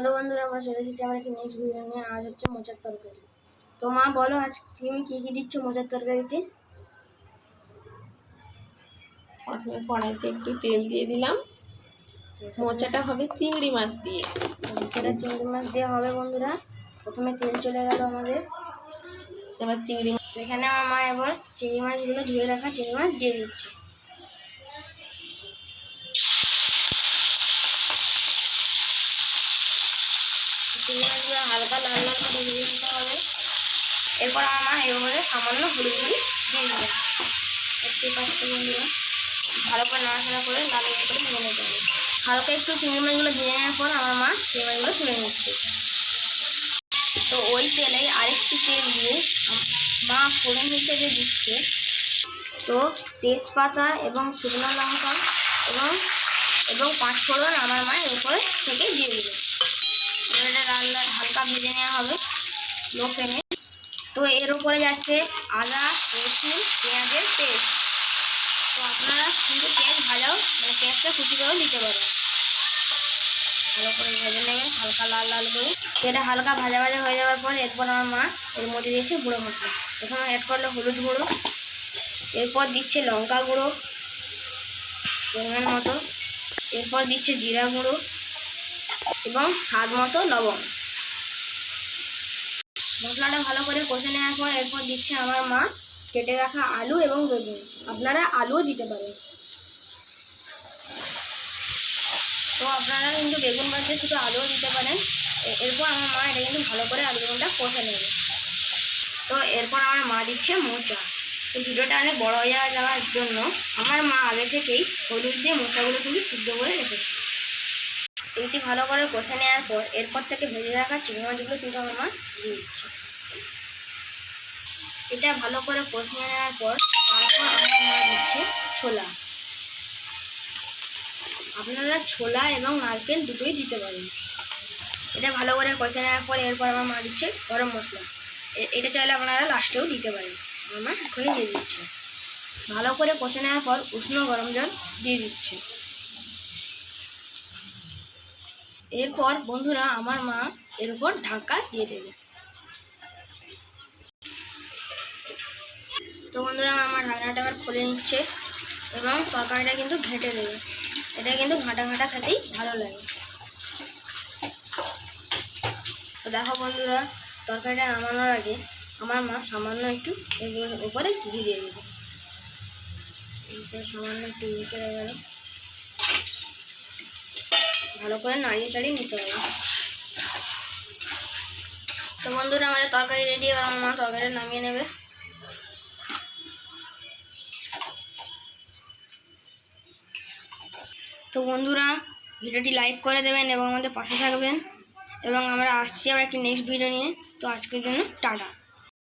Hello বন্ধুরা, আমরা চলে এসেছি আমার একটি নেক্সট ভিডিও নিয়ে। আজ হচ্ছে মোচার তরকারি। তো মা বলো, আজ তুমি কী কী দিচ্ছ মোচার তরকারিতে? প্রথমে কড়াইতে একটু তেল দিয়ে দিলাম। মোচাটা হবে চিংড়ি মাছ দিয়ে। মোচাটা চিংড়ি মাছ দিয়ে হবে বন্ধুরা। প্রথমে তেল চলে গেল আমাদের, এবার চিংড়ি মাছ এখানে আমার মা এবার চিংড়ি মাছগুলো ধুয়ে রাখা চিংড়ি মাছ দিয়ে দিচ্ছে। চিংড়ি মাছগুলো হালকা লাল লাল করে ভেজে নিতে হবে। এরপর আমার মা এর মধ্যে সামান্য হলুদ দিয়ে দেবে। দেখতে পাচ্ছ বন্ধুরা, ভালো করে নাড়াচাড়া করে লাল লাল করে ভেজে নিতে হবে। হালকা একটু চিংড়ি মাছগুলো ভেজে নেওয়ার পর আমার মা চিংড়ি মাছগুলো তুলে নিচ্ছে। তো ওই তেলে আরেকটু তেল দিয়ে মা ফোড়ন হিসেবে দিচ্ছে তো তেজপাতা এবং শুকনো লঙ্কা এবং পাঁচফোড়ন আমার মা এর উপরে থেকে দিয়ে দিল। এটা লাল লাল হালকা ভেজে নেওয়া হবে লো ফ্লেমে। তো এর উপরে যাচ্ছে আদা, রসুন, পেঁয়াজের পেস্ট। তো আপনারা কিন্তু পেঁয়াজ ভাজাও পেঁয়াজটা কুচি করেও দিতে পারেন। ভালো করে ভেজে নেবেন হালকা লাল লাল করে। এটা হালকা ভাজা ভাজা হয়ে যাওয়ার পর এরপর আমার মা এর মধ্যে দিয়েছে গুঁড়ো মশলা। প্রথমে অ্যাড করলো হলুদ গুঁড়ো, এরপর দিচ্ছে লঙ্কা গুঁড়ো পরিমাণ মতো, এরপর দিচ্ছে জিরা গুঁড়ো এবং স্বাদ মতো লবণ। মশলাটা ভালো করে কষে নেওয়ার পর এরপর দিচ্ছে আমার মা কেটে রাখা আলু এবং বেগুন। আপনারা আলুও দিতে পারেন। তো আপনারা কিন্তু বেগুন বাদে শুধু আলুও দিতে পারেন। এরপর আমার মা এটা কিন্তু ভালো করে আলু বেগুনটা কষে নেবে। তো এরপর আমার মা দিচ্ছে মোচা। তো ভিডিওটা অনেক বড় হয়ে যাওয়ার জন্য আমার মা আগে থেকেই হলুদ দিয়ে মোচাগুলো কিন্তু সিদ্ধ করে রেখেছে। এইটি ভালো করে কষে নেওয়ার পর এরপর থেকে ভেজে রাখা চিংড়ি মাছগুলো কিন্তু আমার মা দিয়ে দিচ্ছে। এটা ভালো করে কষিয়ে নেওয়ার পর তারপর আমার মা দিচ্ছে ছোলা। আপনারা ছোলা এবং নারকেল দুটোই দিতে পারেন। এটা ভালো করে কষে নেওয়ার পর এরপর আমার মা দিচ্ছে গরম মশলা। এটা চাইলে আপনারা লাস্টেও দিতে পারেন। আমার মা এখনই দিয়ে দিচ্ছে। ভালো করে কষে নেওয়ার পর উষ্ণ গরম জল দিয়ে দিচ্ছে। এরপর বন্ধুরা আমার মা এর উপর ঢাকা দিয়ে দেবে। তো বন্ধুরা আমার ঢাকনাটা আবার খুলে নিচ্ছে এবং তরকারিটা কিন্তু ঘেঁটে দেবে। এটা কিন্তু ঘাঁটা ঘাঁটা খেতেই ভালো লাগে। তো দেখো বন্ধুরা, তরকারিটা নামানোর আগে আমার মা সামান্য একটু এর উপরে ঘি দিয়ে দেবে। সামান্য একটু ঘি চলে গেল, ভালো করে নাড়িয়ে চাড়িয়ে নিতে হবে। তো বন্ধুরা আমাদের তরকারি রেডি। এবার আমার মা তরকারিটা নামিয়ে নেবে। তো বন্ধুরা ভিডিওটি লাইক করে দেবেন এবং আমাদের পাশে থাকবেন এবং আমরা আসছি আবার একটি নেক্সট ভিডিও নিয়ে। তো আজকের জন্য টাটা।